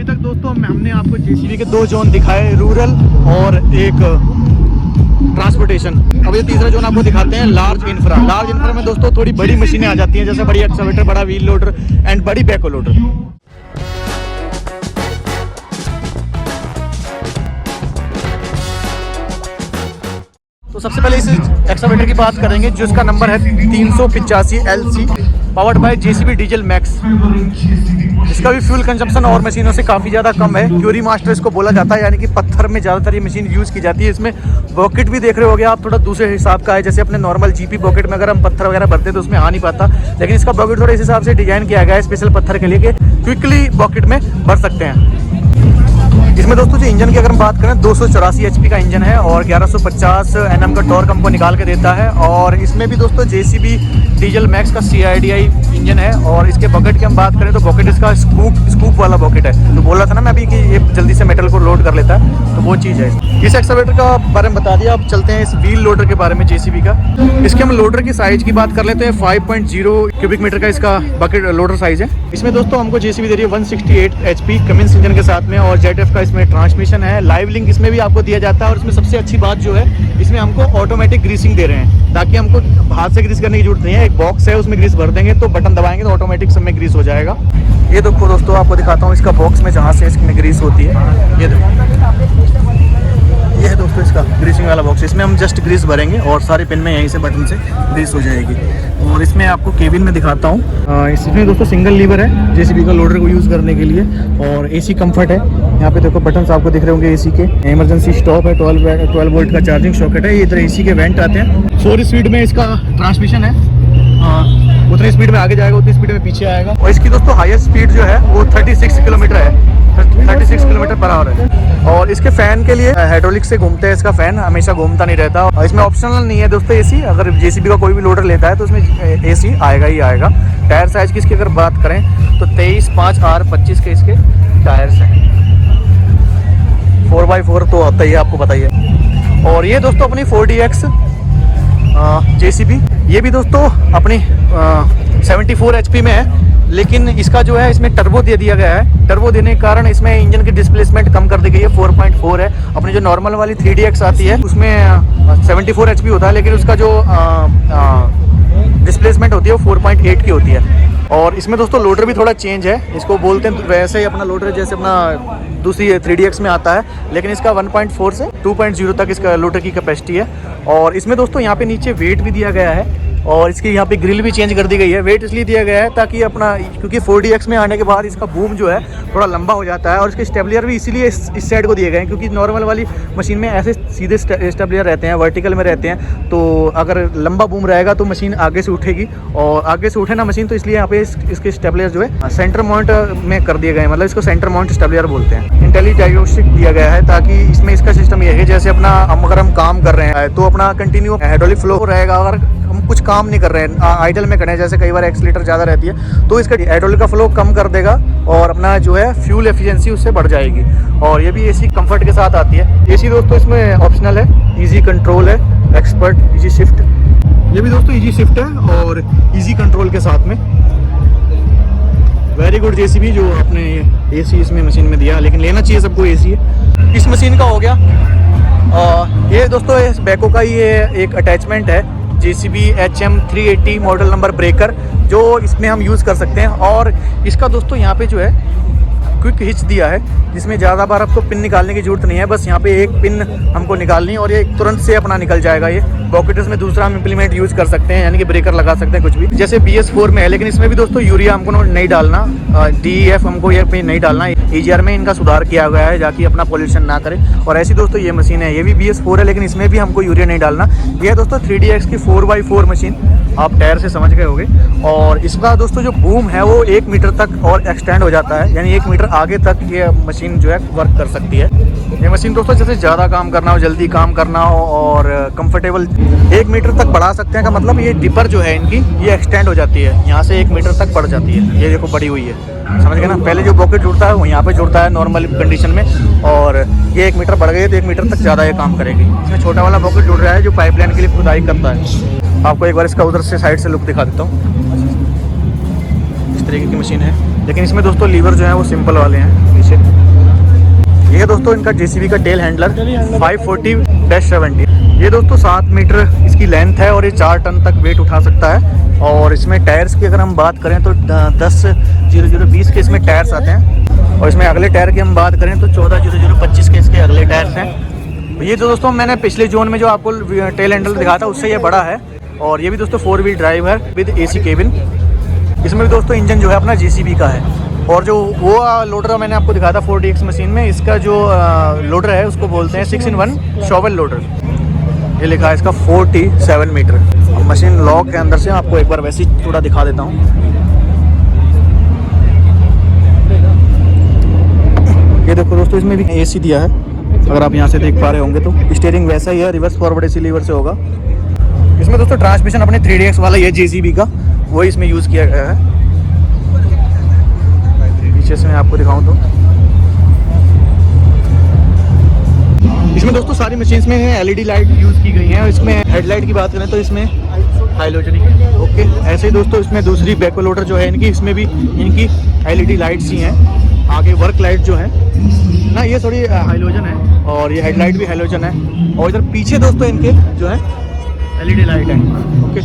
अभी तक दोस्तों हमने आपको जेसीबी के 2 जोन दिखाए, रूरल और एक ट्रांसपोर्टेशन। अब ये तीसरा जोन आपको दिखाते हैं लार्ज इंफ्रा। लार्ज इंफ्रा में दोस्तों थोड़ी बड़ी मशीनें आ जाती हैं, जैसे बड़ी एक्सकावेटर, बड़ा व्हील लोडर एंड बड़ी बैको लोडर। तो सबसे पहले इस एक्सकावेटर की बात करेंगे जिसका नंबर है 385 LC, powered by JCB diesel max. इसका भी फ्यूल कंजम्पशन और मशीनों से काफ़ी ज़्यादा कम है। क्यूरी मास्टर इसको बोला जाता है, यानी कि पत्थर में ज़्यादातर ये मशीन यूज़ की जाती है। इसमें बॉकेट भी देख रहे होगे आप, थोड़ा दूसरे हिसाब का है। जैसे अपने नॉर्मल जीपी बॉकेट में अगर हम पत्थर वगैरह भरते हैं तो उसमें आ नहीं पाता, लेकिन इसका बॉकेट थोड़ा इस हिसाब से डिजाइन किया गया है स्पेशल पत्थर के लिए कि क्विकली बॉकेट में भर सकते हैं। इसमें दोस्तों जो इंजन की अगर हम बात करें 284 HP का इंजन है और 1150 Nm का टॉर्क हमको निकाल के देता है। और इसमें भी दोस्तों जेसीबी डीजल मैक्स का CIDI इंजन है। और इसके बॉकेट की हम बात करें तो बॉकेट इसका स्कूप वाला बॉकेट है। तो बोला था ना मैं अभी कि ये जल्दी से मेटल को लोड कर लेता है, तो वो चीज़ है। इस एक्सकावेटर का बारे में बता दिया। अब चलते हैं इस व्हील लोडर के बारे में जेसीबी का। इसके हम लोडर की साइज की बात कर लेते हैं। 5.0 क्यूबिक मीटर का इसका बकेट लोडर साइज है। इसमें दोस्तों हमको जेसीबी दे रही है 168 HP कमिंस इंजन के साथ में, और ZF का इसमें ट्रांसमिशन है। लाइव लिंक इसमें भी आपको दिया जाता है। और इसमें सबसे अच्छी बात जो है, इसमें हमको ऑटोमेटिक ग्रीसिंग दे रहे हैं, ताकि हमको हाथ से ग्रीस करने की जरूरत नहीं है। एक बॉक्स है, उसमें ग्रीस भर देंगे तो बटन दबाएंगे तो ऑटोमेटिक सब में ग्रीस हो जाएगा। ये देखो दोस्तों, आपको दिखाता हूँ इसका बॉक्स में जहाँ से इसमें ग्रीस होती है। ये देखो, ये है दोस्तों इसका ग्रीसिंग वाला बॉक्स। इसमें हम जस्ट ग्रीस भरेंगे और सारे पिन में यहीं से बटन से ग्रीस हो जाएगी। और इसमें आपको केबिन में दिखाता हूँ। इसमें दोस्तों सिंगल लीवर है जेसीबी का लोडर को यूज़ करने के लिए। और AC कंफर्ट है। यहाँ पे देखो बटन्स आपको दिख रहे होंगे AC के। इमरजेंसी स्टॉप है, 12 वोल्ट का चार्जिंग सॉकेट है। ये इधर AC के वेंट आते हैं। 4 स्पीड में इसका ट्रांसमिशन है। उतनी स्पीड में आगे जाएगा, उतनी स्पीड में पीछे आएगा। और इसकी दोस्तों हाईएस्ट स्पीड जो है वो 36 किलोमीटर है। 36 किलोमीटर पर आवर है। और इसके फैन के लिए हाइड्रोलिक से घूमते हैं। इसका फैन हमेशा घूमता नहीं रहता। और इसमें ऑप्शनल नहीं है दोस्तों AC। अगर जेसीबी का कोई भी लोडर लेता है तो उसमें AC आएगा ही आएगा। टायर साइज की इसकी अगर बात करें तो 23/5R25 के इसके टायर्स हैं। 4x4 तो आता ही है, आपको पता ही है। और ये दोस्तों अपनी 4DX जेसीबी, ये भी दोस्तों अपनी 74 HP में है। लेकिन इसका जो है इसमें टर्बो दे दिया गया है। टर्बो देने के कारण इसमें इंजन की डिस्प्लेसमेंट कम कर दी गई है। 4.4 है। अपनी जो नॉर्मल वाली 3DX आती है उसमें 74 HP होता है, लेकिन उसका जो डिस्प्लेसमेंट होती है वो 4.8 की होती है। और इसमें दोस्तों लोडर भी थोड़ा चेंज है। इसको बोलते हैं वैसे ही अपना लोडर जैसे अपना दूसरी 3DX में आता है, लेकिन इसका 1.4 से 2.0 तक इसका लोडर की कैपेसिटी है। और इसमें दोस्तों यहाँ पे नीचे वेट भी दिया गया है। और इसकी यहाँ पे ग्रिल भी चेंज कर दी गई है। वेट इसलिए दिया गया है ताकि अपना, क्योंकि 4DX में आने के बाद इसका बूम जो है थोड़ा लंबा हो जाता है। और इसके स्टेबलियर भी इसीलिए इस साइड को दिए गए हैं, क्योंकि नॉर्मल वाली मशीन में ऐसे सीधे स्टेबलियर रहते हैं, वर्टिकल में रहते हैं। तो अगर लंबा बूम रहेगा तो मशीन आगे से उठेगी, और आगे से उठे ना मशीन, तो इसलिए यहाँ पे इसके स्टेबलियर जो है सेंटर माउंट में कर दिए गए हैं। मतलब इसको सेंटर माउंट स्टेबलियर बोलते हैं। इंटेली डायग्नोस्टिक दिया गया है ताकि इसमें इसका सिस्टम ये है, जैसे अपना अगर हम काम कर रहे हैं तो अपना कंटिन्यू हाइड्रोलिक फ्लो रहेगा। अगर हम कुछ काम नहीं कर रहे हैं, आइडल में करें, जैसे कई बार एक्सीलेटर ज़्यादा रहती है, तो इसका हाइड्रोलिक का फ्लो कम कर देगा और अपना जो है फ्यूल एफिशिएंसी उससे बढ़ जाएगी। और ये भी AC कंफर्ट के साथ आती है। AC दोस्तों इसमें ऑप्शनल है। इजी कंट्रोल है, एक्सपर्ट, इजी शिफ्ट। ये भी दोस्तों इजी शिफ्ट है और इजी कंट्रोल के साथ में। वेरी गुड जेसीबी जो आपने AC इसमें मशीन में दिया, लेकिन लेना चाहिए सबको AC है। इस मशीन का हो गया। ये दोस्तों इस बैको का ये एक अटैचमेंट है, JCB HM 380 model number breaker, जो इसमें हम यूज़ कर सकते हैं। और इसका दोस्तों यहाँ पे जो है क्विक हिच दिया है, जिसमें ज़्यादा बार आपको पिन निकालने की जरूरत नहीं है। बस यहाँ पे एक पिन हमको निकालनी है और ये तुरंत से अपना निकल जाएगा। ये बॉकेट्स में दूसरा हम इम्प्लीमेंट यूज़ कर सकते हैं, यानी कि ब्रेकर लगा सकते हैं कुछ भी, जैसे BS4 में है। लेकिन इसमें भी दोस्तों यूरिया हमको नहीं डालना, DEF हमको ये पे नहीं डालना। EGR में इनका सुधार किया गया है ताकि अपना पॉल्यूशन ना करे। और ऐसी दोस्तों ये मशीन है, ये भी BS4 है, लेकिन इसमें भी हमको यूरिया नहीं डालना। ये दोस्तों 3DX की 4x4 मशीन, आप टायर से समझ गए होंगे। और इसका दोस्तों जो बूम है वो 1 मीटर तक और एक्सटेंड हो जाता है, यानी 1 मीटर आगे तक ये मशीन जो है वर्क कर सकती है। ये मशीन दोस्तों जैसे ज़्यादा काम करना हो, जल्दी काम करना हो और कंफर्टेबल 1 मीटर तक बढ़ा सकते हैं। का मतलब ये डिपर जो है इनकी ये एक्सटेंड हो जाती है, यहाँ से 1 मीटर तक बढ़ जाती है। ये देखो बड़ी हुई है, समझ गए ना। पहले जो बॉकेट जुड़ता है वो यहाँ पे जुड़ता है नॉर्मल कंडीशन में, और ये 1 मीटर बढ़ गई तो 1 मीटर तक ज़्यादा ये काम करेगी। इसमें छोटा वाला बॉकेट जुड़ रहा है जो पाइपलाइन के लिए खुदाई करता है। आपको एक बार इसका उधर से साइड से लुक दिखा देता हूँ। इस तरीके की मशीन है, लेकिन इसमें दोस्तों लीवर जो है वो सिंपल वाले हैं पीछे। ये दोस्तों इनका जेसीबी का टेल हैंडलर 540-70। ये दोस्तों 7 मीटर इसकी लेंथ है और ये 4 टन तक वेट उठा सकता है। और इसमें टायर्स की अगर हम बात करें तो 10-00-20 के इसमें टायर्स आते हैं। और इसमें अगले टायर की हम बात करें तो 14-00-25 के इसके अगले टायर्स हैं। ये तो दोस्तों मैंने पिछले जोन में जो आपको टेल हैंडल दिखाया था उससे ये बड़ा है। और ये भी दोस्तों 4 व्हील ड्राइव है विद AC केबिन। इसमें भी दोस्तों इंजन जो है अपना JCB का है। और जो वो लोडर मैंने आपको दिखाया था 4DX मशीन में, इसका जो लोडर है उसको बोलते हैं 6-in-1 शॉवेल लोडर। ये लिखा है इसका 47 मीटर। अब मशीन लॉक के अंदर से आपको एक बार वैसे ही थोड़ा दिखा देता हूँ। ये देखो दोस्तों इसमें भी AC दिया है, अगर आप यहाँ से देख पा रहे होंगे तो। स्टीयरिंग वैसा ही है, रिवर्स फॉरवर्ड AC लीवर से होगा। इसमें दोस्तों ट्रांसमिशन अपने 3DX वाला ये JCB का वही इसमें यूज़ किया गया है। पीछे से मैं आपको दिखाऊं तो इसमें दोस्तों सारी मशीन्स में LED लाइट यूज़ की गई हैं। इसमें हेडलाइट की बात करें तो इसमें हाइलोजनिक है। ओके, ऐसे ही दोस्तों इसमें दूसरी बैको लोडर जो है इनकी, इसमें भी इनकी LED लाइट्स ही हैं। आगे वर्क लाइट जो है ना, ये थोड़ी हाइलोजन है और ये हेडलाइट भी हाइलोजन है। और इधर पीछे दोस्तों इनके जो है LED लाइट है। ओके,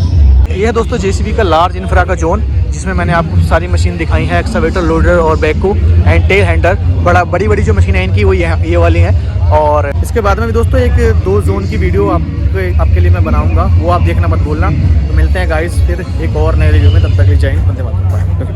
यह है दोस्तों JCB का लार्ज इंफ्रा का जोन, जिसमें मैंने आपको सारी मशीन दिखाई है, एक्सकवेटर, लोडर और बैको एंड टेल हैंडलर। बड़ी बड़ी जो मशीन है इनकी वो ये वाली हैं। और इसके बाद में भी दोस्तों एक 2 जोन की वीडियो आपके लिए मैं बनाऊंगा, वो आप देखना मत भूलना। तो मिलते हैं गाइस फिर एक और नए वीडियो में, तब तक के लिए जय हिंद, वंदे मातरम।